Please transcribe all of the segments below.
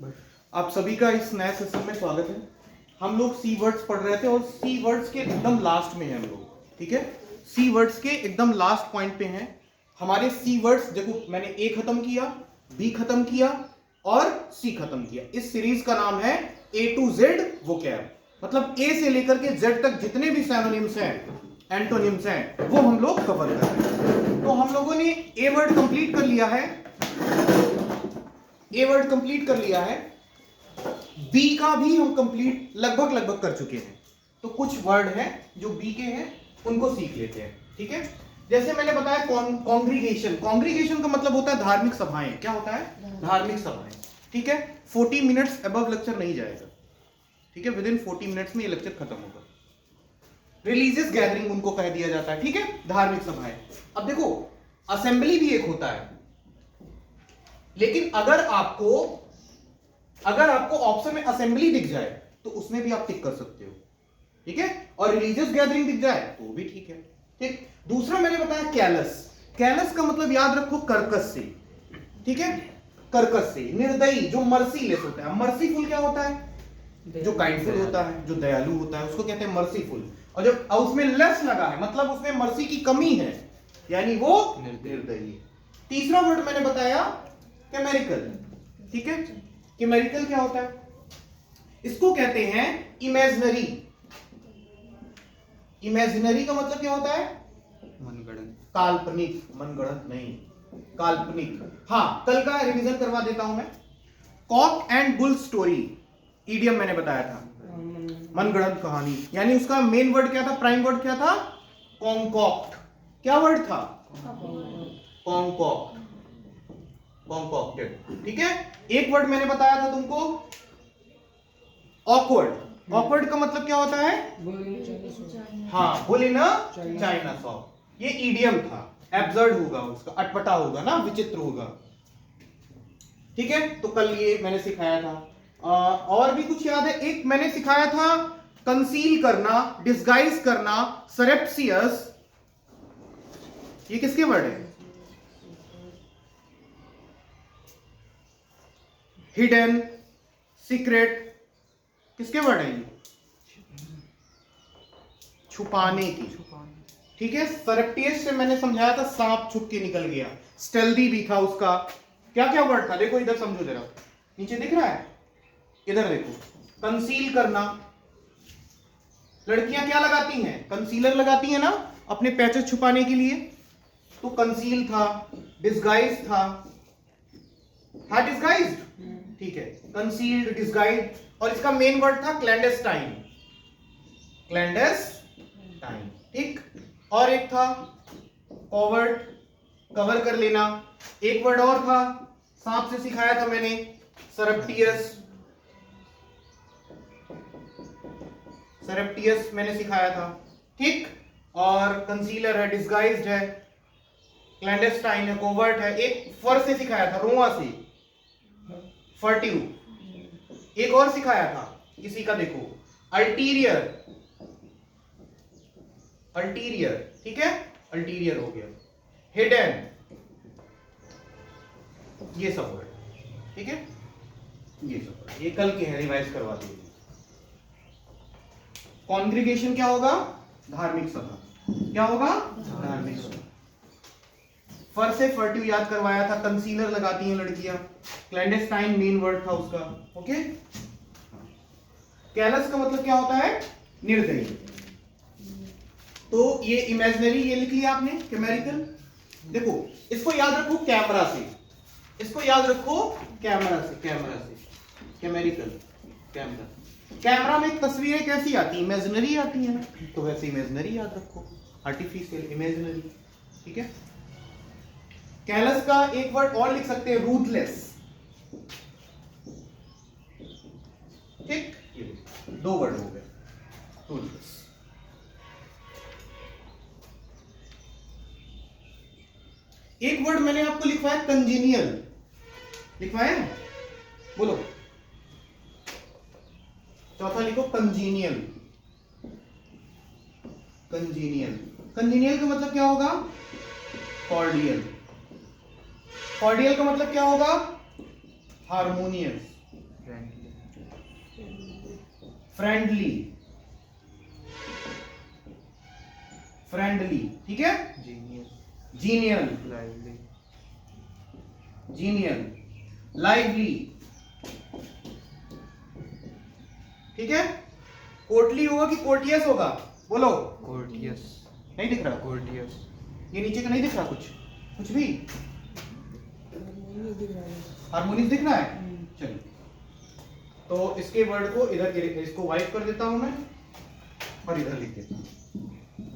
आप सभी का इस नए सेशन में स्वागत है। हम लोग सी वर्ड्स पढ़ रहे थे और सी वर्ड्स के एकदम लास्ट में हैं हम लोग, ठीक है। सी वर्ड्स के एकदम लास्ट पॉइंट पे हैं हमारे सी वर्ड्स। देखो, मैंने ए खत्म किया, बी खत्म किया और सी खत्म किया। इस सीरीज का नाम है ए टू जेड वोकैब, मतलब ए से लेकर के जेड तक जितने भी सिनोनिम्स हैं, एंटोनिम्स हैं, वो हम लोग कवर कर रहे हैं। तो हम लोगों ने ए वर्ड कंप्लीट कर लिया है, ए वर्ड कंप्लीट कर लिया है, बी का भी हम कंप्लीट लगभग कर चुके हैं। तो कुछ वर्ड हैं जो बी के हैं, उनको सीख लेते हैं, ठीक है। जैसे मैंने बताया कॉन्ग्रीगेशन, कॉन्ग्रीगेशन का मतलब होता है धार्मिक सभाएं। क्या होता है? धार्मिक सभाएं, ठीक है। 40 मिनट्स अबव लेक्चर नहीं जाएगा, ठीक है। विद इन 40 मिनट्स में ये लेक्चर खत्म होगा। रिलीजियस गैदरिंग उनको कह दिया जाता है, ठीक है, धार्मिक सभाएं। अब देखो, असेंबली भी एक होता है, लेकिन अगर आपको ऑप्शन में असेंबली दिख जाए तो उसमें भी आप टिक कर सकते हो, ठीक है। और रिलीजियस गैदरिंग दिख जाए तो भी ठीक है, ठीक। दूसरा मैंने बताया कैलस। कैलस का मतलब याद रखो कर्कश से, ठीक है, कर्कश से। निर्दयी, जो मर्सीलेस होता है। मर्सीफुल क्या होता है? जो काइंडफुल होता है, जो दयालु होता है, उसको कहते हैं मर्सीफुल। और जब उसमें लेस लगा है मतलब उसमें मर्सी की कमी है, यानी वो निर्दयी। तीसरा वर्ड मैंने बताया केमेरिकल, ठीक है। केमेरिकल क्या होता है? इसको कहते हैं इमेजिनरी। इमेजिनरी का मतलब क्या होता है? मनगढ़ंत, काल्पनिक। मनगढ़ंत नहीं, काल्पनिक। हाँ, कल का रिवीजन करवा देता हूं मैं। Kock and bull story, idiom मैंने बताया था, मनगढ़ंत कहानी। यानी उसका मेन वर्ड क्या था? प्राइम वर्ड क्या था? कॉन्कॉक्ट। क्या वर्ड था? कॉन्कॉक्ट, कॉन्कॉक्टेड, ठीक है। एक वर्ड मैंने बताया था तुमको, ऑकवर्ड। ऑकवर्ड का मतलब क्या होता है? हाँ, बुल इन चाइना शॉप। ये इडियम था, एब्सर्ड होगा उसका, अटपटा होगा ना, विचित्र होगा, ठीक है। तो कल ये मैंने सिखाया था। और भी कुछ याद है? एक मैंने सिखाया था कंसील करना, डिस्गाइज करना, सरेप्सियस। ये किसके वर्ड है? हिडन, सीक्रेट, किसके वर्ड है? ये छुपाने की, ठीक है। सरप्टियस से मैंने समझाया था सांप छुप के निकल गया। स्टेल्दी भी था उसका। क्या क्या वर्ड था? देखो इधर समझो जरा, नीचे दिख रहा है, इधर देखो। कंसील करना, लड़कियां क्या लगाती हैं? कंसीलर लगाती हैं ना, अपने पैचेस छुपाने के लिए। तो कंसील था, डिस्गाइज था, डिस्गाइज्ड, ठीक है, कंसील्ड, डिस्गाइज। और इसका मेन वर्ड था क्लैंडेस्टाइन, क्लैंडेस्टाइन, ठीक। और एक था कॉवर्ट, कवर कर लेना। एक वर्ड और था, सांप से सिखाया था मैंने, सरप्टियस। सरप्टियस मैंने सिखाया था, ठीक। और कंसीलर है, डिस्गाइज्ड है, क्लैंडेस्टाइन है, कोवर्ट है। एक फर से सिखाया था, रोआ से, फर्टिव। एक और सिखाया था किसी का, देखो, अल्टीरियर, अल्टीरियर, ठीक है, अल्टीरियर हो गया। हिडन, ये सब वर्ड, ठीक है, ये सब वर्ड, ये कल के हैं, रिवाइज करवा दीजिए। कॉन्ग्रीगेशन क्या होगा? धार्मिक सभा। क्या होगा? धार्मिक सभा। फर से फर्टिव याद करवाया था, कंसीलर लगाती हैं लड़कियां, क्लैंडेस्टाइन मेन वर्ड था उसका, ओके। कैलस का मतलब क्या होता है? निर्दयी। तो ये इमेजिनरी, ये लिख लिया आपने, केमेरिकल। देखो, इसको याद रखो कैमरा से, इसको याद रखो कैमरा से, कैमरा से, केमेरिकल, कैमरा। कैमरा में तस्वीरें कैसी आती? इमेजिनरी आती है ना, तो वैसे इमेजिनरी याद रखो, आर्टिफिशियल, इमेजिनरी, ठीक है। कैलस का एक वर्ड और लिख सकते हैं, रूथलेस, ठीक। ये दो वर्ड हो गए, रूथलेस। एक वर्ड मैंने आपको लिखवाया कंजीनियल, लिखवाया है, बोलो। चौथा लिखो कंजीनियल, कंजीनियल। कंजीनियल का मतलब क्या होगा? कॉर्डियल। कॉर्डियल का मतलब क्या होगा? हार्मोनियस। फ्रेंडली, फ्रेंडली, ठीक है। जीनियल, जीनियल, लाइवली, ठीक है। कोर्टली होगा कि कोर्टियस होगा, बोलो। कोर्टियस। नहीं दिख रहा? कोर्टियस। ये नीचे का नहीं दिख रहा, कुछ भी हार्मोनियस दिख रहा है। चलिए, तो इसके वर्ड को इधर, इसको वाइप कर देता हूं मैं और इधर लिख देता हूं,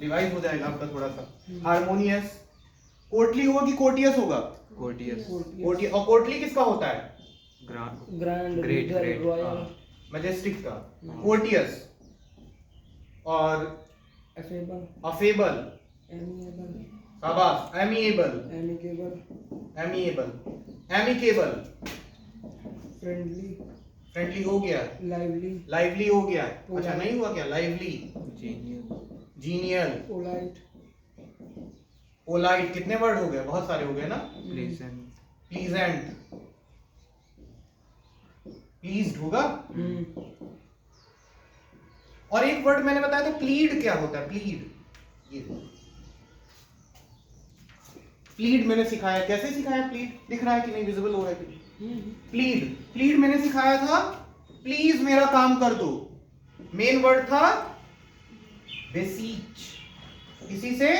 रिवाइज हो जाएगा आपका थोड़ा सा। हार्मोनियस, कोर्टली होगा कि कोर्टियस होगा? कोर्टियस। कोर्टियस। और कोर्टली किसका होता है? Grand, great, great, royal, majestic का। कोर्टियस और अफेबल, अफेबल, एमिएबल, शाबाश, amiable, amicable, amiable, amicable, friendly, friendly हो गया, लाइवली, लाइवली हो गया। अच्छा, नहीं हुआ क्या? Lively, genial, polite, polite. कितने वर्ड हो गए? बहुत सारे हो गए ना। प्लीजेंट, प्लीजेंट, प्लीज्ड होगा। और एक वर्ड मैंने बताया था, प्लीड। क्या होता है प्लीड? ये प्लीड मैंने सिखाया। कैसे सिखाया? प्लीड दिख रहा है कि नहीं? विजिबल हो रहा है कि नहीं? प्लीड, प्लीड मैंने सिखाया था, प्लीज मेरा काम कर दो। मेन वर्ड था बेसीच, किसी से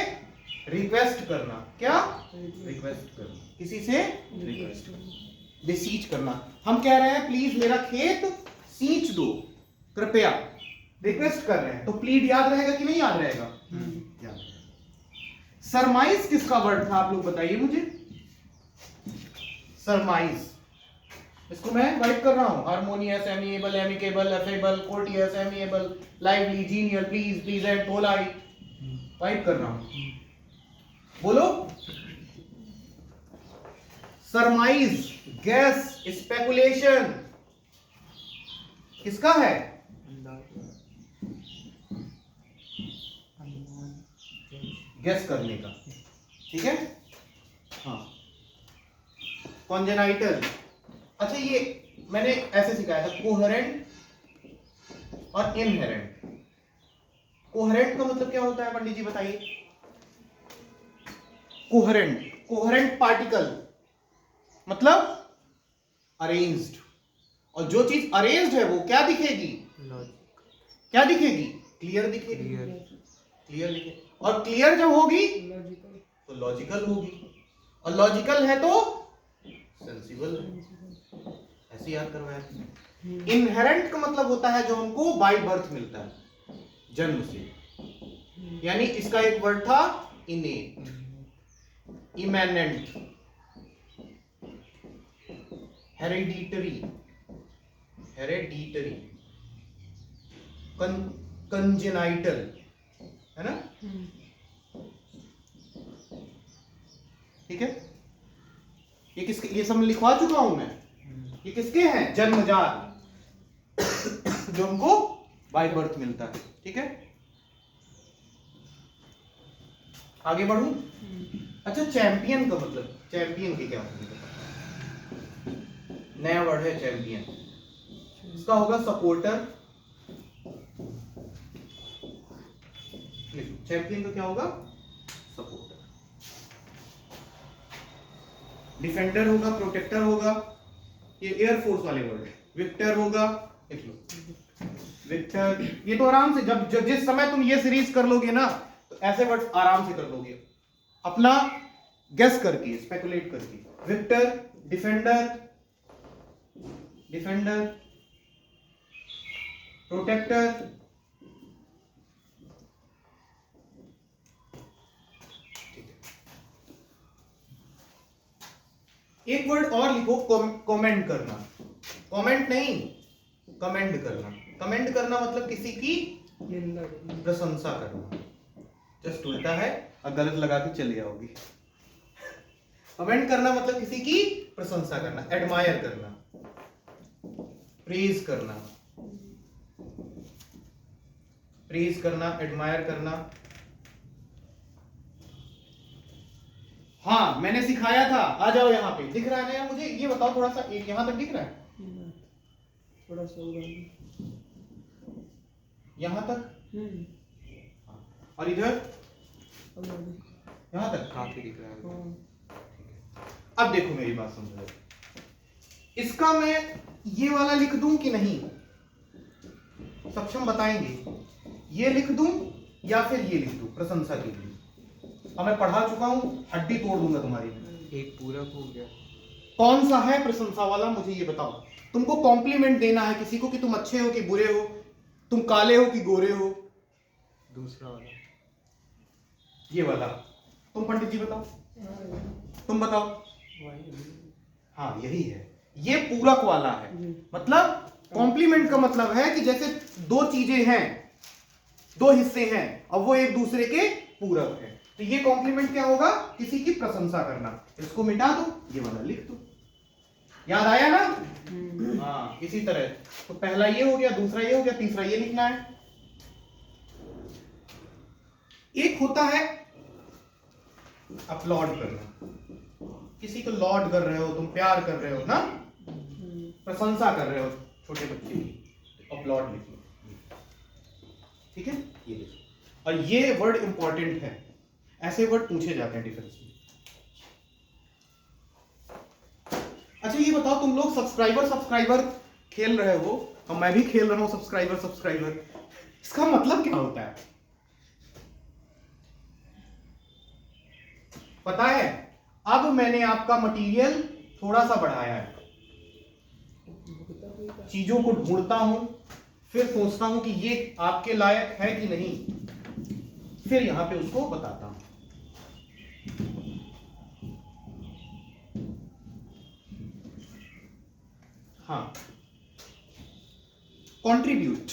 रिक्वेस्ट करना। क्या? रिक्वेस्ट करना, किसी से रिक्वेस्ट करना, बेसीच करना। हम कह रहे हैं प्लीज मेरा खेत सींच दो, कृपया, रिक्वेस्ट कर रहे हैं। तो प्लीड याद रहेगा कि नहीं याद रहेगा? याद। सरमाइज किसका वर्ड था? आप लोग बताइए मुझे। सरमाइज, इसको मैं वाइप कर रहा हूं। Harmonious, amiable, amicable, affable, courteous, amiable, lively, genial, please, pleasant, polite, wipe कर रहा हूं। बोलो। सरमाइज, गैस, स्पेकुलेशन किसका है? गैस करने का, ठीक है। हाँ, कॉन्जेनाइटल। अच्छा, ये मैंने ऐसे सिखाया था, कोहेरेंट और इनहेरेंट। कोहेरेंट का मतलब क्या होता है पंडित जी बताइए? कोहेरेंट, कोहेरेंट पार्टिकल मतलब अरेंज्ड। और जो चीज अरेंज्ड है वो क्या दिखेगी? क्या दिखेगी? क्लियर दिखेगी। क्लियर दिखेगी। और क्लियर जब होगी लॉजिकल, तो लॉजिकल होगी, और लॉजिकल है तो सेंसिबल है। ऐसे याद करवाया। इनहेरेंट का मतलब होता है जो हमको बाय बर्थ मिलता है, जन्म से। यानी इसका एक वर्ड था इनेट, इमैनेंट, हेरेडिटरी, हेरेडिटरी, कंजेनाइटल, है ना? ठीक है। ये किसके? ये सब मैं लिखवा चुका हूं मैं। ये किसके हैं? जन्मजात, जो हमको बाय बर्थ मिलता है। ठीक है, आगे बढ़ूं। अच्छा, चैंपियन का मतलब, चैंपियन के क्या मतलब? नया वर्ड है चैंपियन। इसका होगा सपोर्टर। चैंपियन का क्या होगा? सपोर्टर। डिफेंडर होगा, प्रोटेक्टर होगा, ये एयरफोर्स वाले वर्ड है। विक्टर होगा, देख लो, विक्टर। ये तो आराम से जब जिस समय तुम ये सीरीज कर लोगे ना, तो ऐसे वर्ड आराम से कर लोगे, अपना गेस करके, स्पेकुलेट करके। विक्टर, डिफेंडर, डिफेंडर, प्रोटेक्टर, एक वर्ड और लिखो, कमेंट करना। कमेंट नहीं, कमेंट करना। कमेंट करना मतलब किसी की प्रशंसा करना। जस्ट उल्टा है, और गलत लगा के चले जाओगे। कमेंट करना मतलब किसी की प्रशंसा करना, एडमायर करना, प्रेज करना, प्रेज करना, एडमायर करना। हाँ, मैंने सिखाया था। आ जाओ यहाँ पे, दिख रहा है ना मुझे? ये बताओ थोड़ा सा, यहां तक दिख रहा है? थोड़ा सा होगा भी। यहां तक, और इधर अब आगे। यहां तक। काफी दिख रहा है। हाँ अब देखो मेरी बात समझो, इसका मैं ये वाला लिख दूं कि नहीं, सक्षम बताएंगे। ये लिख दूं या फिर ये लिख दूं प्रशंसा के लिए। अब मैं पढ़ा चुका हूं, हड्डी तोड़ दूंगा तुम्हारी में। एक पूरक हो गया। कौन सा है प्रशंसा वाला, मुझे ये बताओ। तुमको कॉम्प्लीमेंट देना है किसी को कि तुम अच्छे हो कि बुरे हो, तुम काले हो कि गोरे हो। दूसरा वाला। ये वाला तुम पंडित जी बताओ, तुम बताओ। हाँ यही है, ये पूरक वाला है। मतलब कॉम्प्लीमेंट का मतलब है कि जैसे दो चीजें हैं, दो हिस्से हैं, अब वो एक दूसरे के पूरक है, तो ये कॉम्प्लीमेंट क्या होगा, किसी की प्रशंसा करना। इसको मिटा दो, ये वाला लिख दो। याद आया ना? हाँ इसी तरह, तो पहला ये हो गया, दूसरा ये हो गया, तीसरा ये लिखना है। एक होता है अपलॉड करना, किसी को लॉड कर रहे हो, तुम प्यार कर रहे हो ना, प्रशंसा कर रहे हो छोटे बच्चे की, अपलॉड लिखो। ठीक है, ये लिखो। और ये वर्ड इंपॉर्टेंट है, ऐसे वर्ड पूछे जाते हैं डिफेंस में। अच्छा ये बताओ, तुम लोग सब्सक्राइबर खेल रहे हो, और मैं भी खेल रहा हूं सब्सक्राइबर, इसका मतलब क्या होता है पता है? अब मैंने आपका मटेरियल थोड़ा सा बढ़ाया है, चीजों को ढूंढता हूं, फिर सोचता हूं कि ये आपके लायक है कि नहीं, फिर यहां पे उसको बताता हूं। हाँ, कंट्रीब्यूट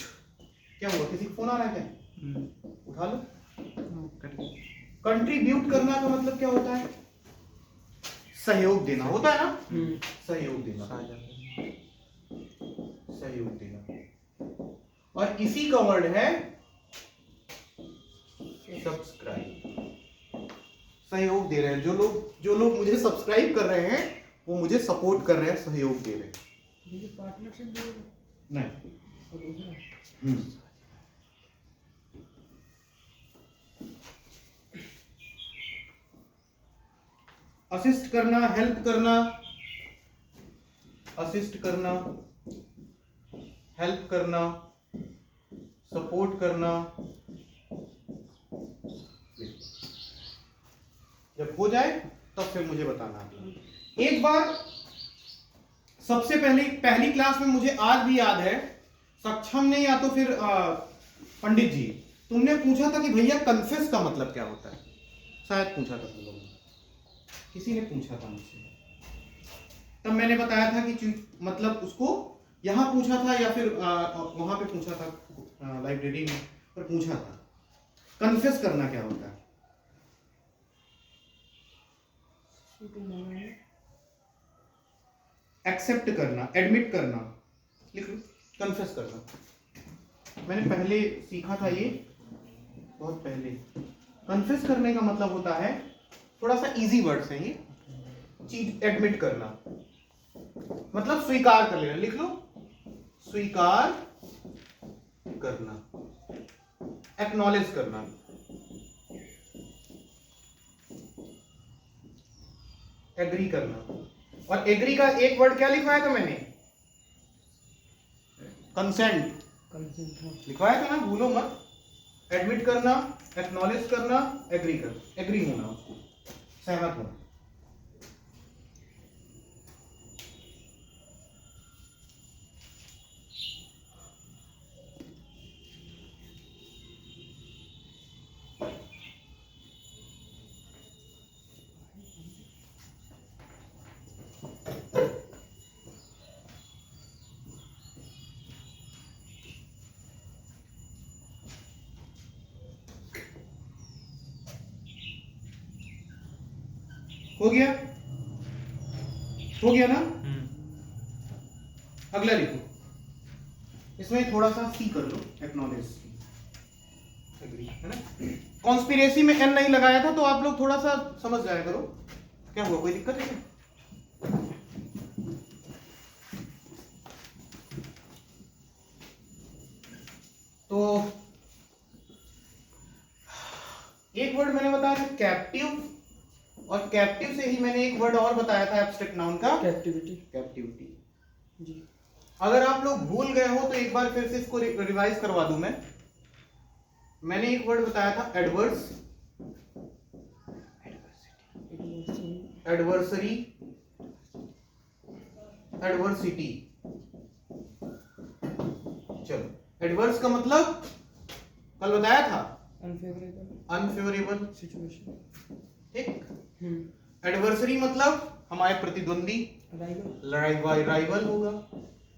क्या हुआ, किसी को फोन आ रहा है क्या? उठा लो। कंट्रीब्यूट करना का मतलब क्या होता है? सहयोग देना होता है ना, सहयोग देना, सहयोग देना। और इसी का वर्ड है सब्सक्राइब। सहयोग दे रहे हैं, जो लोग मुझे सब्सक्राइब कर रहे हैं वो मुझे सपोर्ट कर रहे हैं, सहयोग दे रहे हैं। ये पार्टनरशिप नहीं। असिस्ट करना, हेल्प करना, असिस्ट करना, हेल्प करना, सपोर्ट करना। जब हो जाए तब फिर मुझे बताना। एक बार सबसे पहली क्लास में, मुझे आज भी याद है, सक्षम ने या तो फिर पंडित जी, तुमने पूछा था कि भैया कन्फेस का मतलब क्या होता है, शायद पूछा था तुम लोगों ने, किसी ने पूछा था मुझसे। तब मैंने बताया था कि मतलब उसको यहां पूछा था या फिर वहां पे पूछा था, लाइब्रेरी में पर पूछा था, कन्फेस करना क्या होता है। एक्सेप्ट करना, एडमिट करना, लिख लो, कन्फेस करना। मैंने पहले सीखा था ये, बहुत पहले। कन्फेस करने का मतलब होता है, थोड़ा सा इजी वर्ड्स है ये, चीज एडमिट करना, मतलब स्वीकार कर लेना। लिख लो, स्वीकार करना, एक्नॉलेज करना, एग्री करना। और एग्री का एक वर्ड क्या लिखवाया था मैंने? कंसेंट लिखवाया था ना, भूलो मत। एडमिट करना, एक्नॉलेज करना, एग्री होना, उसको सहमत होना। हो गया, हो गया ना? अगला लिखो, इसमें थोड़ा सा सी कर लो, एक्नॉलेज, एग्री, है ना? कॉन्स्पिरेसी में एन नहीं लगाया था, तो आप लोग थोड़ा सा समझ जाया करो। क्या हुआ, कोई दिक्कत है? एक वर्ड मैंने बताया था कैप्टिव, और कैप्टिव से ही मैंने एक वर्ड और बताया था एब्स्ट्रैक्ट नाउन का, कैप्टिविटी। कैप्टिविटी। जी। अगर आप लोग भूल गए हो तो एक बार फिर से इसको रिवाइज करवा दूं मैं। मैंने एक वर्ड बताया था एडवर्स, एडवर्सरी, एडवर्सिटी। चलो, एडवर्स का मतलब कल बताया था अनफेवरेबल अनफेवरेबल, सिचुएशन। ठीक। एडवर्सरी मतलब हमारे प्रतिद्वंदी, राइवल, राइवल होगा,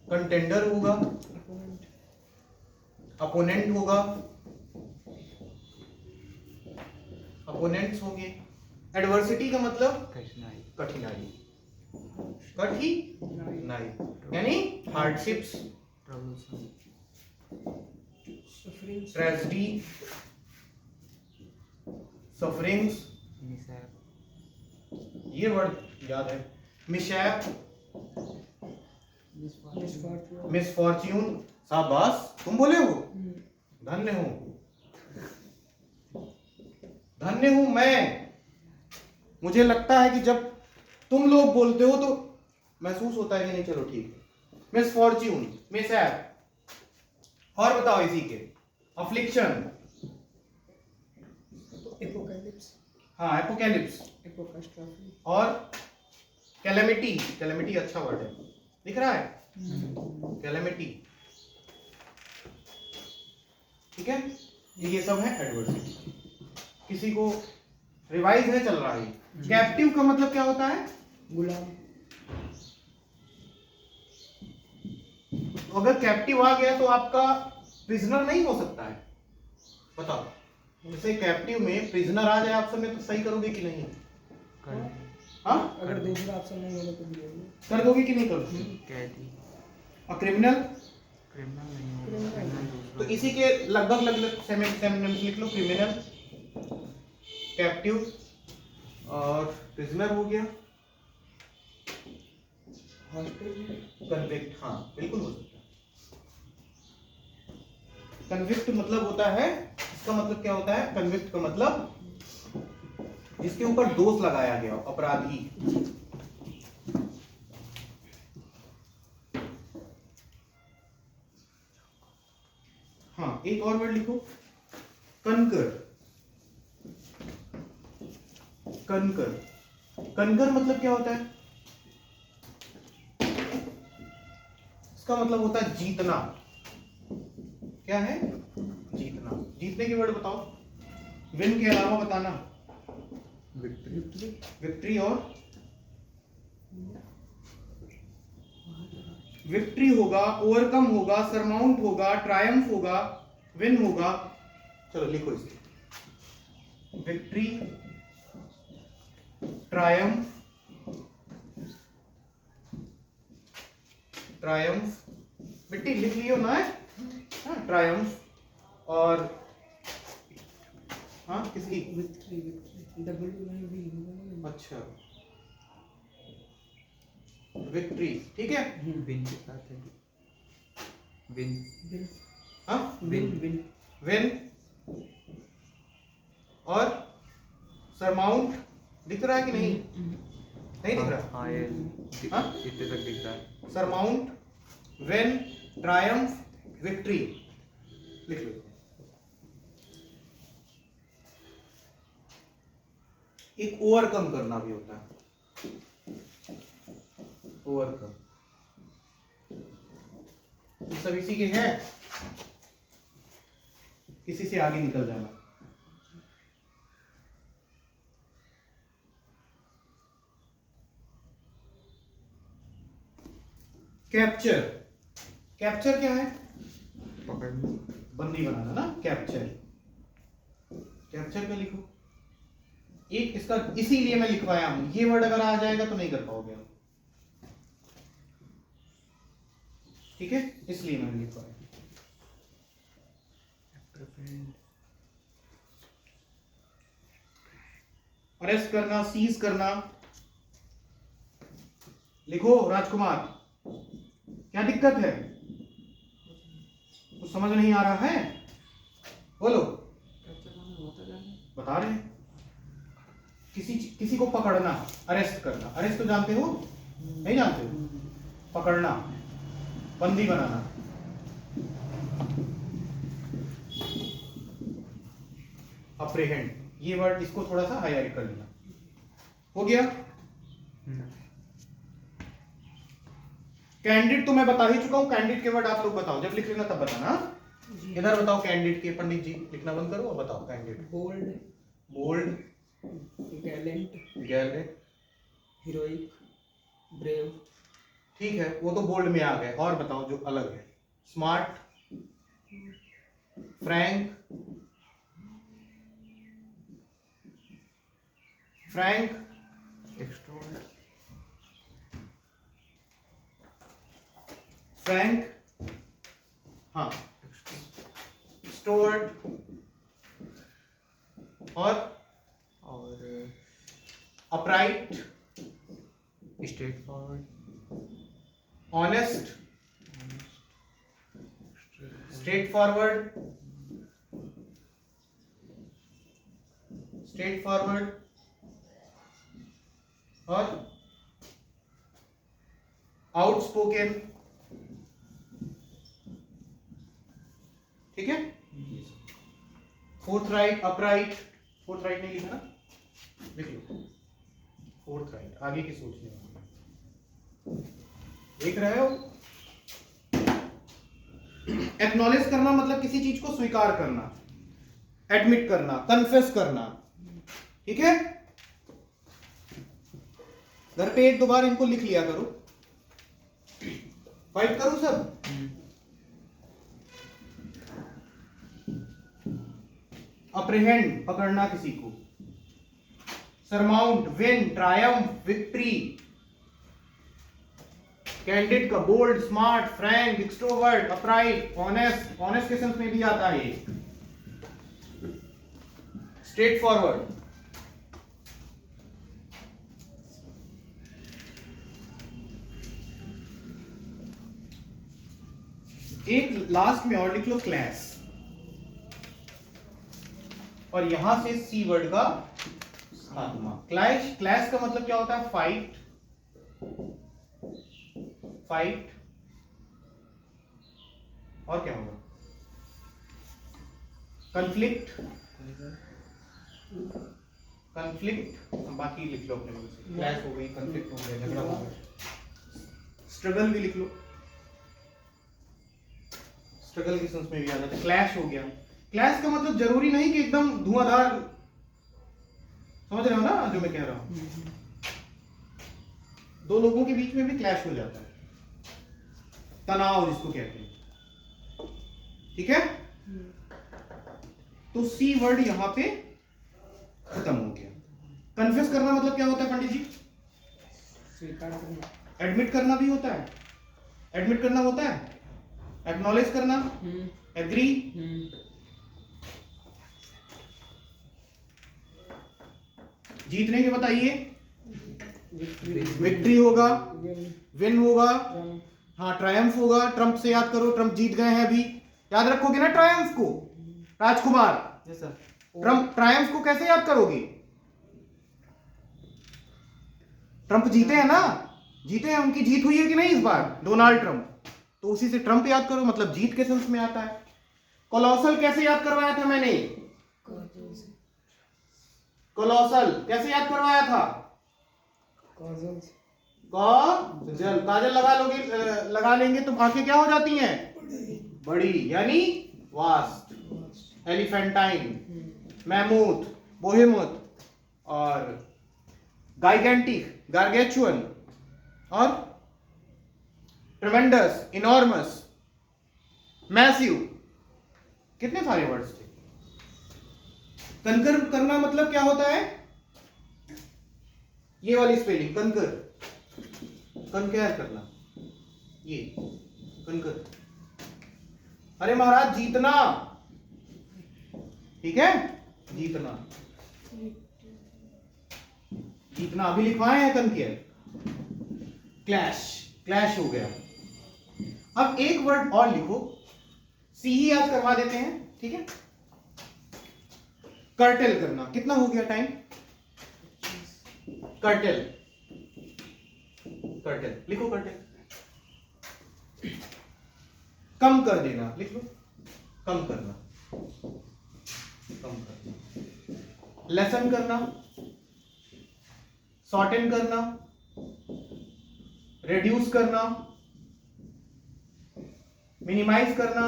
कंटेंडर होगा, अपोनेंट, अपोनेंट होगा, अपोनेंट्स होंगे। एडवर्सिटी का मतलब कठिनाई, कठिनाई, कठिनाई यानी hardships, troublesome, suffering, tragedy, sufferings, mishap, ये वर्ड याद है। Mishap, misfortune. मिसफॉर्च्यून, शाबाश तुम बोले हो, धन्य हूं, धन्य हूं मैं। मुझे लगता है कि जब तुम लोग बोलते हो तो महसूस होता है कि नहीं, चलो ठीक है। मिसफॉर्च्यून, मिसहैप, और बताओ इसी के, अफ्लिक्शन, एपोकैलिप्स, हाँ एपोकैलिप्स, एपोकास्ट्रॉफी, और कैलेमिटी। कैलेमिटी अच्छा वर्ड है, दिख रहा है, कैलेमिटी, ठीक है। ये सब है एडवर्सिटी। किसी को रिवाइज है चल रहा है। कैप्टिव का मतलब क्या होता है? गुलाम, तो अगर कैप्टिव आ गया तो आपका प्रिजनर नहीं हो सकता है, बताओ। जैसे कैप्टिव में प्रिजनर आ जाए आप सब में, तो सही करोगे कि नहीं? हाँ, अगर दूसरा ऑप्शन नहीं होगा तो दिया कर दोगे कि नहीं करोगे? कैदी, और क्रिमिनल, क्रिमिनल नहीं होगा, क्रिमिनल। क्रिमिनल दूसरा तो इसी के लगभग सिनोनिम्स लिख लो। क्रिमिनल, कैप्टिव और प्रिजनर हो गया। हॉस्टेज, कन्विक्ट, हाँ बिल्कुल हो सकता है। कन्विक्ट मतलब होता है, इसका मतलब क्या होता है? कन्विक्ट का मतलब जिसके ऊपर दोष लगाया गया, अपराधी। हाँ, एक और वर्ड लिखो, कनकर। कनकर, कनकर मतलब क्या होता है? इसका मतलब होता है जीतना। क्या है? जीतना। जीतने के वर्ड बताओ, विन के अलावा बताना। विक्ट्री, विक्ट्री, और विक्ट्री होगा, ओवरकम होगा, सरमाउंट होगा, ट्रायम्फ होगा, विन होगा। चलो लिखो इसे, विक्ट्री, ट्रायम्फ, ट्रायम्फ, बेटी लिख लियो ना है? हाँ, ट्रायम्फ, और हाँ किसकी? विक्ट्री, डबल नहीं भी होगा। अच्छा, विक्ट्री, ठीक है। विन के साथ है, विन, विन, हाँ, विन, विन, विन, और सरमाउंट दिख रहा है कि नहीं? नहीं दिख रहा। हाँ ये हाँ? इतने तक दिख रहा है। सरमाउंट, विन, ट्रायम्फ, विक्ट्री, लिख लो। एक ओवरकम करना भी होता है, ओवरकम। ये सब इसी के हैं, किसी से आगे निकल जाना। कैप्चर, कैप्चर क्या है? पकड़ना, बंदी बनाना ना, कैप्चर। कैप्चर का लिखो एक, इसका इसीलिए मैं लिखवाया हूं, ये वर्ड अगर आ जाएगा तो नहीं कर पाओगे आप, ठीक है, इसलिए मैंने लिखवाया। अरेस्ट करना, सीज करना, लिखो राजकुमार। क्या दिक्कत है? कुछ समझ नहीं आ रहा है? बोलो। बता रहे हैं। किसी को पकड़ना, अरेस्ट करना। अरेस्ट तो जानते हो, नहीं जानते हो? पकड़ना, बंदी बनाना। अप्रीहेंड, ये वर्ड इसको थोड़ा सा हाईलाइट कर लेना। हो गया। कैंडिड तो मैं बता ही चुका हूं। कैंडिड के वर्ड आप लोग बताओ, जब लिख लेना तब बताना। जी। इधर बताओ कैंडिड के। पंडित जी लिखना बंद करो और बताओ candid. Bold, bold, gallant, gallant, heroic, brave, ठीक है, वो तो बोल्ड में आ गए। और बताओ जो अलग है। Smart, Frank, Frank, extrovert, Frank, हाँ, एक्सट्रोवर्ट, और upright, straight forward, honest, straight forward, straight forward, और आउटस्पोकन। ठीक है। Fourth right, upright. Fourth right नहीं लिखा ना, लिख लो। फोर्थ राइट, आगे की सोचने वाली। देख रहे हो? एक्नॉलेज करना मतलब किसी चीज को स्वीकार करना, एडमिट करना, कन्फेस करना। ठीक है। घर पे एक दो बार इनको लिख लिया करो। फाइट करो सब। अप्रीहेंड, पकड़ना किसी को। Surmount, win, triumph, victory. Candid का bold, smart, frank, extrovert, upright, honest. Honest के सेंस में भी आता है ये। Straight forward. एक लास्ट में और लिख लो, क्लैश। और यहां से सी वर्ड का खात्मा। क्लैश, क्लैश का मतलब क्या होता है? फाइट, फाइट, और क्या होगा? Conflict, conflict. बाकी लिख लो अपने मन से। क्लैश हो गई, कंफ्लिक्ट हो गया, झगड़ा हो गया। स्ट्रगल भी लिख लो। स्ट्रगल के सेंस में भी आ जाता है। क्लैश हो गया। क्लैश का मतलब जरूरी नहीं कि एकदम धुआंधार, समझ रहे हो ना जो मैं कह रहा हूं? दो लोगों के बीच में भी क्लैश हो जाता है, तनाव जिसको कहते हैं। ठीक है। तो सी वर्ड यहां पे खत्म हो गया। कन्फेस करना मतलब क्या होता है पंडित जी? स्वीकार करना, एडमिट करना भी होता है। एडमिट करना होता है, एक्नॉलेज करना, एग्री। जीतने के बताइए। विक्ट्री होगा, विन होगा, हाँ, ट्रायम्फ होगा। ट्रम्प से याद करो, ट्रम्प जीत गए हैं अभी। याद रखोगे ना ट्रायम्फ को, Rajkumar? Yes sir. Trump, triumph को कैसे याद करोगे? ट्रम्प जीते हैं ना, जीते हैं, उनकी जीत हुई है कि नहीं इस बार, डोनाल्ड ट्रम्प। तो उसी से ट्रम्प याद करो, मतलब जीत के सेंस में आता है। कोलोसल कैसे याद करवाया था मैंने? कोलोसल कैसे याद करवाया था? काजल, काजल। काजल लगा लोगे, लगा लेंगे तो आंखें क्या हो जाती हैं? बड़ी, यानी वास्ट। एलिफेंटाइन, मैमूथ, बोहेमूथ, और गाइगेंटिक, गार्गेचुअन, और ट्रेमेंडस, इनॉर्मस, मैसिव। कितने सारे वर्ड्स थे। कंकर करना मतलब क्या होता है? ये वाली स्पेलिंग, कंकर, कंकर करना, ये कंकर। अरे महाराज, जीतना। ठीक है, जीतना, जीतना। अभी लिखवाए हैं कंकर। क्लैश, क्लैश हो गया। अब एक वर्ड और लिखो, सी ही याद करवा देते हैं। ठीक है। कर्टेल करना, कितना हो गया टाइम? कर्टेल, कर्टेल लिखो, कर्टेल कम कर देना, लिख लो, कम करना, कम करना। लेसन करना, शॉर्टेन करना, रिड्यूस करना, मिनिमाइज करना,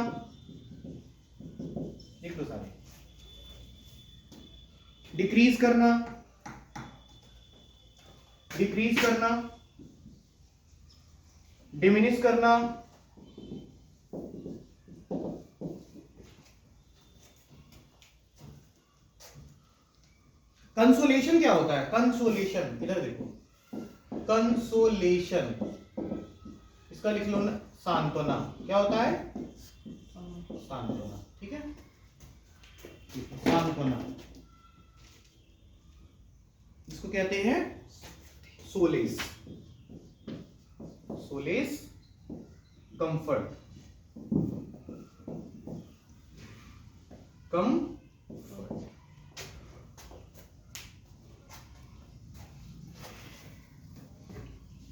लिख लो सारे। डिक्रीज करना, डिक्रीज करना, डिमिनिश करना, कंसोलेशन क्या होता है? कंसोलेशन, इधर देखो, कंसोलेशन, इसका लिख लो ना, सांत्वना। क्या होता है? सांत्वना, ठीक है, सांत्वना, इसको कहते हैं solace, solace, comfort, comfort.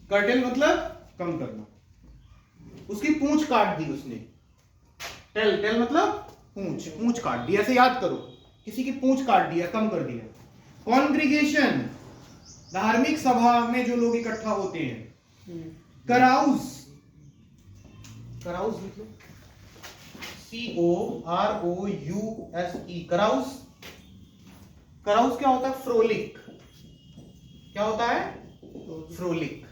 Cartel मतलब कम करना। उसकी पूंछ काट दी उसने, टेल, टेल मतलब पूंछ, पूंछ काट दी, ऐसे याद करो, किसी की पूंछ काट दिया, कम कर दिया। कॉन्ग्रीगेशन, धार्मिक सभा में जो लोग इकट्ठा होते हैं। कराउज, कराउज लिख लो, COROUSE, कराउज। कराउज क्या होता है? फ्रोलिक, क्या होता है? फ्रोलिक,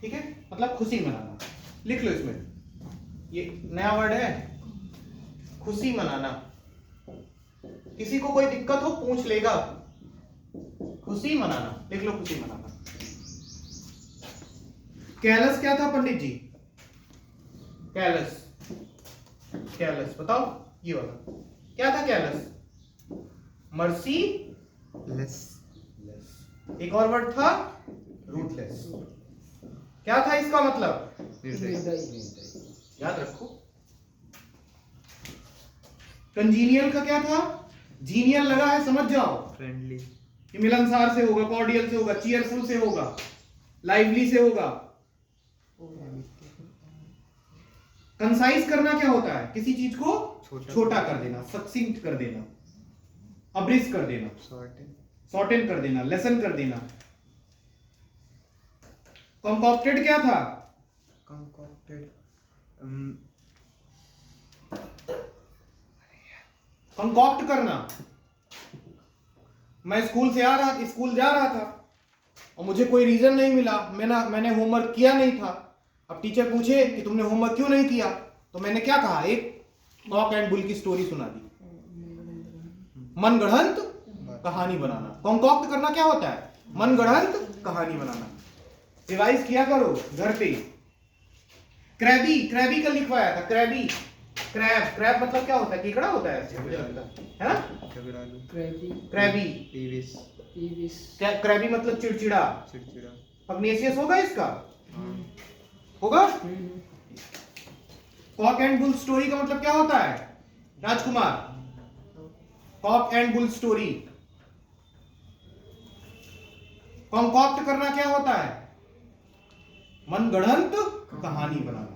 ठीक है, मतलब खुशी मनाना। लिख लो इसमें, ये नया वर्ड है, खुशी मनाना। किसी को कोई दिक्कत हो पूछ लेगा, खुशी मनाना, लिख लो, खुशी मनाना। कैलस क्या था पंडित जी? कैलस, कैलस बताओ, ये वाला क्या था? कैलस, मर्सी लेस, एक और वर्ड था रूटलेस। क्या था इसका मतलब? याद रखो। कंजीनियल का क्या था? जीनियल लगा है, समझ जाओ, फ्रेंडली, ये मिलनसार से होगा, कॉर्डियल से होगा, चीयरफुल से होगा, लाइवली से होगा। कंसाइज करना क्या होता है? किसी चीज को छोटा कर देना, सक्सिंक्ट कर देना, अब्रिज कर देना, शॉर्टेन कर देना, लेसन कर देना। कंकॉक्टेड क्या था? कंकॉक्टेड, कंकॉक्ट करना। मैं स्कूल जा रहा था और मुझे कोई रीजन नहीं मिला, मैंने होमवर्क किया नहीं था। अब टीचर पूछे कि तुमने होमवर्क क्यों नहीं किया, तो मैंने क्या कहा? एक कॉक एंड बुल की स्टोरी सुना दी, मनगढ़ंत कहानी बनाना। कंकॉक्ट करना क्या होता है? मनगढ़ंत कहानी बनाना। रिवाइज किया करो घर पे। क्रैबी, क्रैबी का लिखवाया था, क्रैबी, क्रैब, क्रैब मतलब क्या होता है? केकड़ा होता है, मुझे लगता है ना? क्रैबी, क्रैबी मतलब चिड़चिड़ा, पग्नेशियस होगा इसका, होगा। कॉक एंड बुल स्टोरी का मतलब क्या होता है Rajkumar? Cock and bull story. Concoct करना क्या होता है? मनगढ़ंत कहानी बनाना।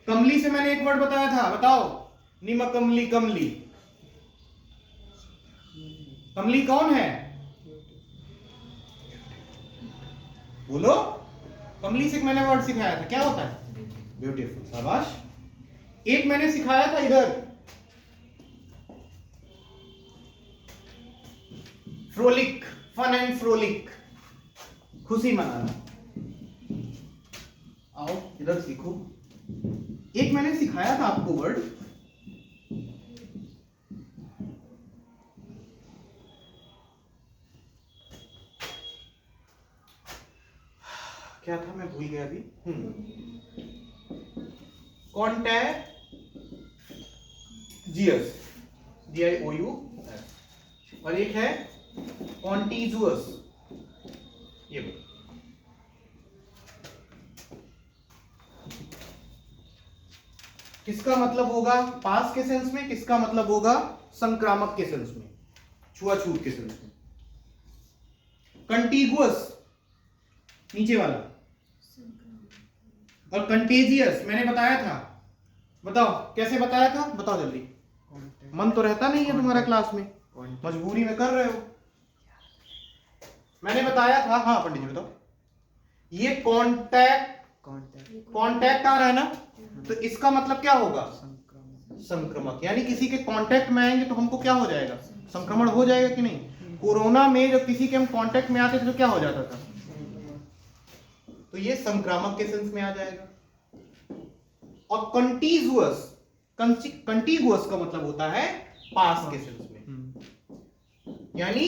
कमली से मैंने एक वर्ड बताया था, बताओ। निमकमली, कमली, कमली कौन है? बोलो। कमली से मैंने वर्ड सिखाया था, क्या होता है? ब्यूटीफुल, शाबाश। एक मैंने सिखाया था इधर, फ्रोलिक, फन एंड फ्रोलिक, खुशी मनाना। आओ इधर सीखो। एक मैंने सिखाया था आपको वर्ड, क्या था मैं भूल गया अभी। कॉन्टैजियस, GIOUS, और एक है कॉन्टीजुअस। ये किसका मतलब होगा पास के सेंस में, किसका मतलब होगा संक्रामक के सेंस में, छुआछूत के सेंस में। कंटीगुअस नीचे वाला, और कंटेजियस मैंने बताया था, बताओ कैसे बताया था, बताओ जल्दी। मन तो रहता नहीं है तुम्हारा क्लास में, मजबूरी में कर रहे हो। मैंने बताया था, हाँ पंडित जी बताओ। ये कांटेक्ट आ रहा है ना, तो इसका मतलब क्या होगा संक्रमक, यानी किसी के कांटेक्ट में आएंगे तो हमको क्या हो जाएगा, संक्रमण हो जाएगा कि नहीं। कोरोना में जब किसी के हम कांटेक्ट में आते थे तो क्या हो जाता था, तो ये संक्रामक के सेंस में आ जाएगा। और कंटीगुअस, कंटीगुअस का मतलब होता है पास के सेंस में, यानी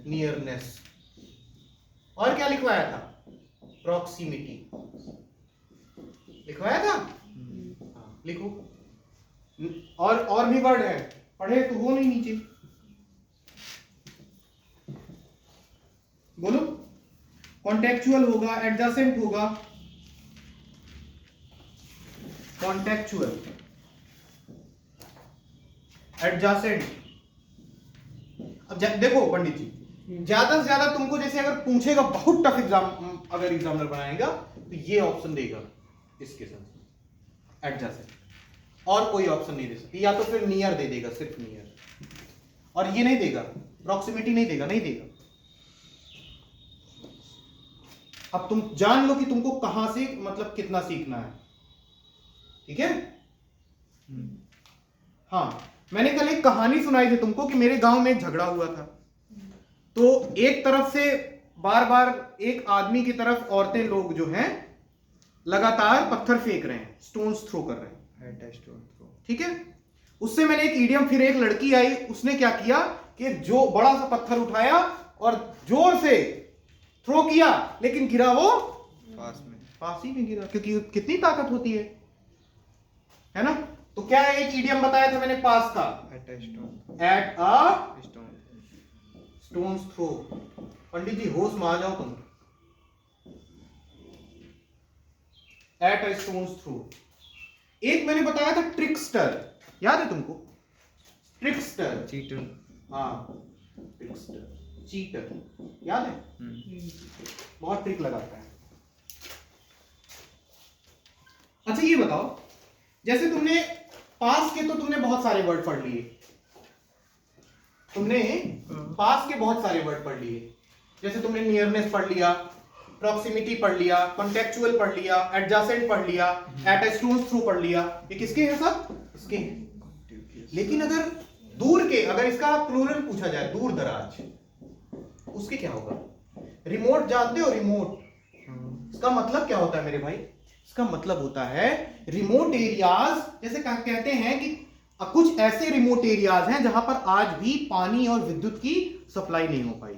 नियरनेस। और क्या लिखवाया था, प्रॉक्सिमिटी लिखवाया था। हाँ, लिखो। और भी वर्ड है, पढ़े तो हो नहीं नीचे, बोलो। कॉन्टेक्चुअल होगा, एडजेसेंट होगा, कॉन्टेक्चुअल, एडजेसेंट। अब देखो पंडित जी, ज्यादा से ज्यादा तुमको जैसे अगर पूछेगा, बहुत टफ एग्जाम अगर एग्जामिनर बनाएगा तो ये ऑप्शन देगा इसके साथ, एडजेसेंट, और कोई ऑप्शन नहीं दे सकती, या तो फिर नियर दे देगा, सिर्फ नियर, और ये नहीं देगा, प्रॉक्सिमिटी नहीं देगा, नहीं देगा। अब तुम जान लो कि तुमको कहां से मतलब कितना सीखना है, ठीक है। हाँ, मैंने कल एक कहानी सुनाई थी तुमको कि मेरे गांव में एक झगड़ा हुआ था, तो एक तरफ से बार बार एक आदमी की तरफ औरतें लोग जो हैं लगातार पत्थर फेंक रहे हैं, स्टोन्स थ्रो कर रहे हैं, ठीक है। उससे मैंने एक ईडियम, फिर एक लड़की आई, उसने क्या किया कि जो बड़ा सा पत्थर उठाया और जोर से थ्रो किया, लेकिन गिरा वो पास ही में गिरा, क्योंकि कितनी ताकत होती है ना। तो क्या एक ईडियम बताया था मैंने पास का, एट अ स्टोन्स थ्रो। पंडित जी होश में आ जाओ तुम, एट अ स्टोन्स थ्रो। एक मैंने बताया था ट्रिकस्टर, याद है तुमको, ट्रिकस्टर, चीटर, हाँ ट्रिकस्टर, चीटर, याद है, बहुत ट्रिक लगाता है। अच्छा ये बताओ, जैसे तुमने पास के तो तुमने बहुत सारे वर्ड पढ़ लिए, तुमने पास के बहुत सारे वर्ड पढ़ लिए, जैसे तुमने नियरनेस पढ़ लिया, प्रॉक्सिमिटी पढ़ लिया, कॉन्टेक्चुअल पढ़ लिया, एडजेसेंट पढ़ लिया, एट अ स्टोन्स थ्रो पढ़ लिया, ये किसके हैं सब, इसके हैं। लेकिन अगर दूर के, अगर इसका प्लूरल पूछा जाए, दूर दराज, उसके क्या होगा, रिमोट जानते हो, रिमोट, इसका मतलब क्या होता है मेरे भाई, इसका मतलब होता है रिमोट एरियाज, जैसे कहते हैं कि कुछ ऐसे रिमोट एरियाज हैं जहां पर आज भी पानी और विद्युत की सप्लाई नहीं हो पाई,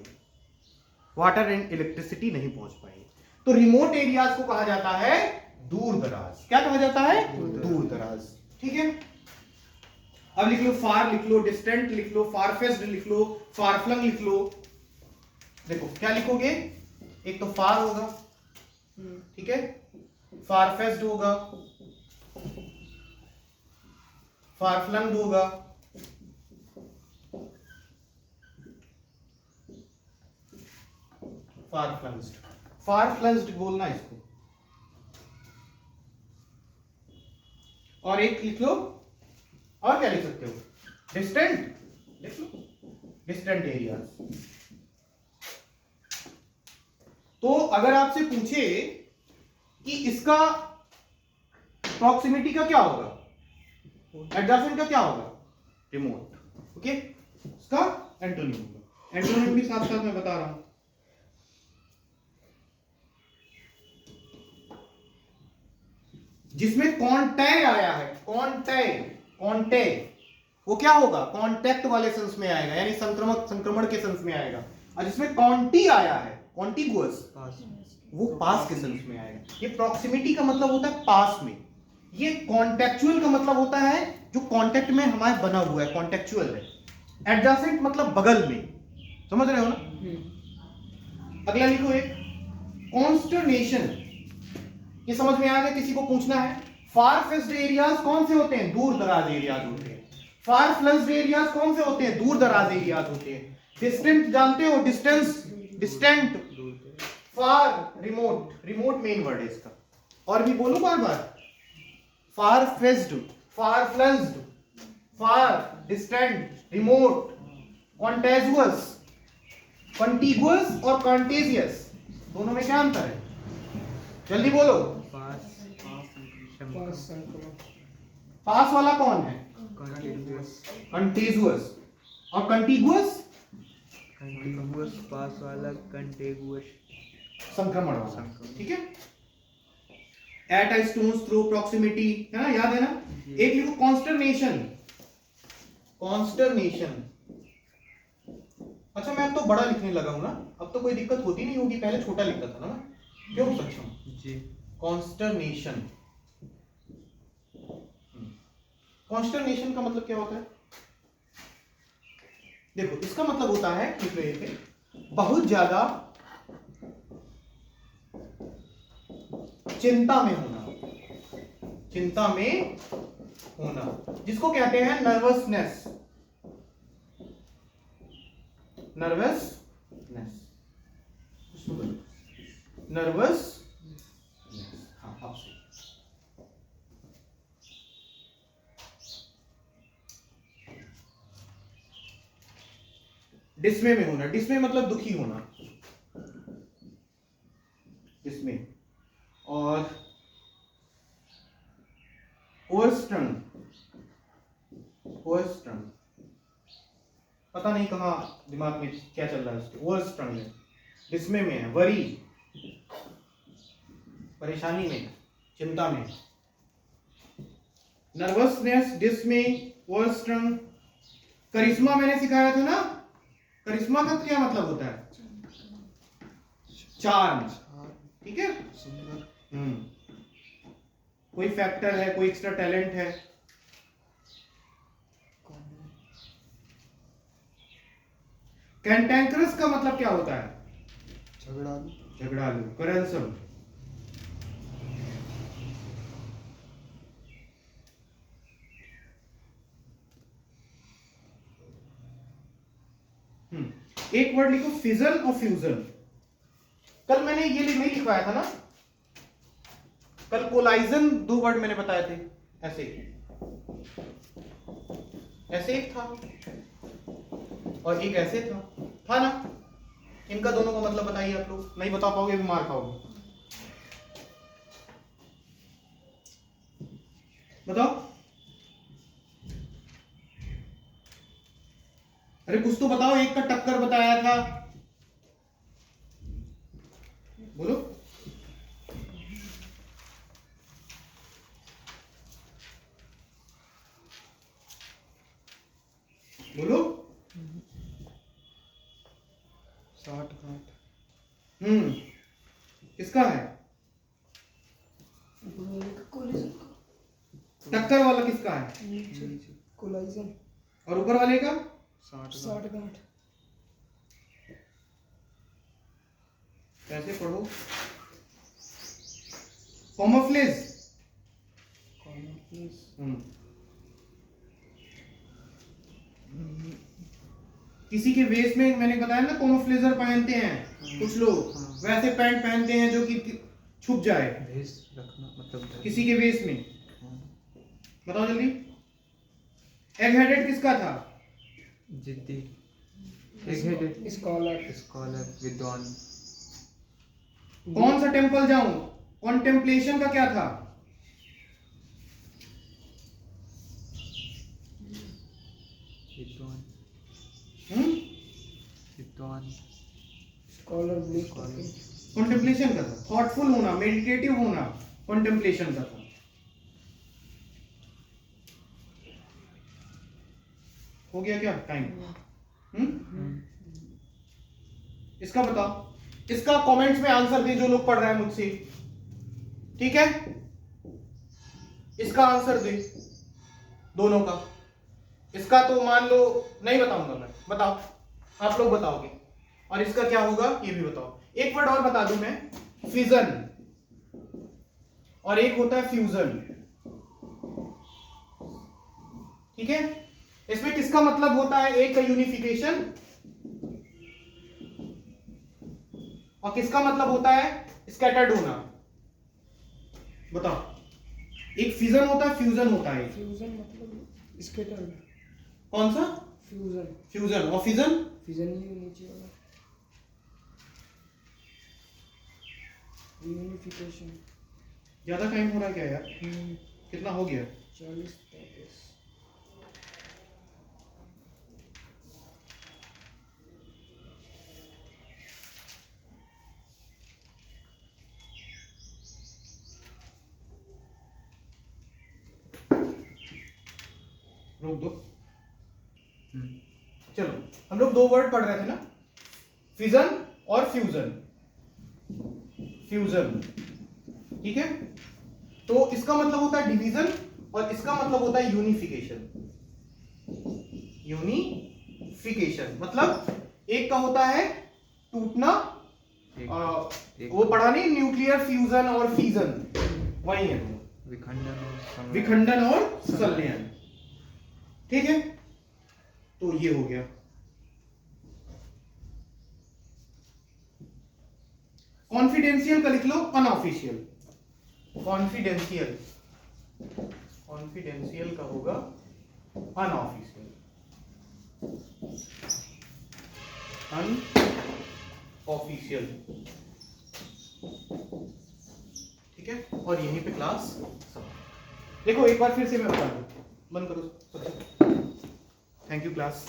वाटर एंड इलेक्ट्रिसिटी नहीं पहुंच पाई, तो रिमोट एरियाज को कहा जाता है दूर दराज। क्या कहा जाता है, दूर दराज, ठीक है। अब लिख लो फार, लिख लो डिस्टेंट, लिख लो फार फेस्ड, लिख लो फार फ्लंग, लिख लो। देखो क्या लिखोगे, एक तो फार होगा, ठीक है, फार फेस्ड होगा, फार फ्लंग होगा, फार फ्लंग्ड, फार फ्लंग्ड बोलना इसको। और एक लिख लो, और क्या लिख सकते हो, डिस्टेंट, लिख लो डिस्टेंट एरियाज। तो अगर आपसे पूछे कि इसका प्रॉक्सिमिटी का क्या होगा, एडजेसेंट का क्या होगा, रिमोट, ओके, इसका एंटोनिम होगा, एंटोनिम भी साथ साथ मैं बता रहा हूं। जिसमें कॉन्टैक्ट आया है, कॉन्टैक्ट वो क्या होगा, कॉन्टैक्ट वाले सेंस में आएगा, यानी संक्रमण के सेंस में आएगा। और जिसमें कॉन्टी आया है, कॉन्टिगुअस, वो पास के सेंस में आएगा। ये प्रॉक्सिमिटी का मतलब होता है पास में, ये कॉन्टेक्चुअल का मतलब होता है जो कॉन्टेक्ट में हमारे बना हुआ है, कॉन्टेक्चुअल है। एडजेसेंट मतलब बगल में, समझ रहे हो ना। अगला लिखो एक कॉन्स्टर्नेशन, ये समझ में आ गया, किसी को पूछना है, फार फेस्ड एरियाज कौन से होते हैं? दूर दराज एरियाज होते हैं। फार फ्लंग्ड एरियाज कौन से होते हैं? दूर दराज एरियाज होते हैं। डिस्टेंट जानते हो? डिस्टेंस, डिस्टेंट, फार, रिमोट, रिमोट मेन वर्ड है इसका। और भी बोलो बार बार, फार फेस्ड, फार फ्लंग्ड, फार, डिस्टेंट, रिमोट, कॉन्टेजुअस, कॉन्टिगुअस और कॉन्टेजियस, दोनों में क्या अंतर है? जल्दी बोलो। पास पास संक्रमण पास वाला कौन है? कंटिन्यूअस कंटेजुअस। और कंटिगुअस कंटिन्यूअस पास वाला कंटिन्यूअस संक्रमण वाला, ठीक है। At a stone's throw proximity, है ना, याद है ना। एक लिखो कॉन्स्टरनेशन, कॉन्स्टरनेशन। अच्छा मैं अब तो बड़ा लिखने लगा हूं ना, अब तो कोई दिक्कत होती नहीं होगी, पहले छोटा लिखता था ना, क्यों सक्षम? जी। कॉन्स्टरनेशन। कॉन्स्टरनेशन का मतलब क्या होता है? देखो इसका मतलब होता है कि बहुत ज्यादा चिंता में होना, चिंता में होना, जिसको कहते हैं नर्वसनेस, नर्वसनेस, नर्वस। हाँ अब सही। डिस्मे में होना, डिस्मे मतलब दुखी होना, डिस्मे। और ओवरस्ट्रन, ओवरस्ट्रन, पता नहीं कहाँ दिमाग में क्या चल रहा है उसके, ओवरस्ट्रन में, डिस्मे में है, वरी, परेशानी में, चिंता में। नर्वसनेस, डिस्मे, ओवरस्ट्रन। करिश्मा मैंने सिखाया था ना, करिश्मा का क्या मतलब होता है? चार्म, ठीक है। सुंदर। कोई फैक्टर है, कोई एक्स्ट्रा टैलेंट है। कैंटेंकरस का मतलब क्या होता है? झगड़ालू। झगड़ालू, quarrelsome। एक वर्ड लिखो फिजन और फ्यूजन। कल मैंने ये नहीं लिखवाया था ना, कल कोलाइजन 2 वर्ड मैंने बताए थे, ऐसे ऐसे एक था और एक ऐसे था ना। इनका दोनों का मतलब बताइए आप लोग, नहीं बता पाओगे अभी मार खाओगे। बताओ, अरे कुछ तो बताओ, एक का टक्कर बताया था, बोलो। बोलो। साठ गांठ। किसका है? कोलिजन टक्कर वाला किसका है? नीचे कोलाइजन और ऊपर वाले का? 60 गांठ। कैसे पढ़ो? कॉमोफ्लेज। किसी के वेस्ट में मैंने बताया ना कॉमोफ्लेजर पहनते हैं कुछ लोग, वैसे पैंट पहनते हैं जो कि छुप जाए, भेस रखना मतलब किसी के वेस्ट में। बताओ जल्दी। एग हेडेड किसका था? जिद्दी। एक हेडेड स्कॉलर। स्कॉलर, विद्वान। कौन सा टेंपल जाऊं? कॉन्टेम्पलेशन का क्या था? विद्वान। विद्वान। Scholar bliss. कॉन्टेम्पलेशन का था, थॉटफुल होना, मेडिटेटिव होना, कॉन्टेम्पलेशन का था। हो गया क्या टाइम? इसका बताओ, इसका कमेंट्स में आंसर दे जो लोग पढ़ रहे हैं मुझसे, ठीक है। इसका आंसर दे दोनों का। इसका तो मान लो नहीं बताऊंगा मैं, बताओ आप लोग बताओगे। और इसका क्या होगा ये भी बताओ। एक वर्ड और बता दूं मैं, फिजन, और एक होता है फ्यूजन। ठीक है, इसमें किसका मतलब होता है, एक का यूनिफिकेशन और किसका मतलब होता है स्कैटर्ड होना। बताओ, एक फिजन होता है, फ्यूजन होता है। फ्यूजन मतलब स्कैटर्ड। कौन सा? फ्यूजन। फ्यूजन। और फिजन? फिजन ही नीचे वाला। यूनिफिकेशन। ज्यादा टाइम हो रहा है क्या यार? कितना हो गया? 40-33। रोक दो। चलो, हम लोग दो वर्ड पढ़ रहे थे ना, फिजन और फ्यूजन। फ्यूजन, ठीक है, तो इसका मतलब होता है डिवीजन और इसका मतलब होता है यूनिफिकेशन। यूनिफिकेशन मतलब एक का होता है टूटना, वो पढ़ा नहीं, न्यूक्लियर फ्यूजन और फीजन, वही है विखंडन और संलयन। ठीक है, तो ये हो गया। कॉन्फिडेंशियल का लिख लो अनऑफिशियल। कॉन्फिडेंशियल, कॉन्फिडेंशियल का होगा अनऑफिशियल। अनऑफिशियल, ठीक है, और यहीं पे क्लास समाप्त। देखो एक बार फिर से मैं बता दूं, बंद करो सबसे। Thank you class.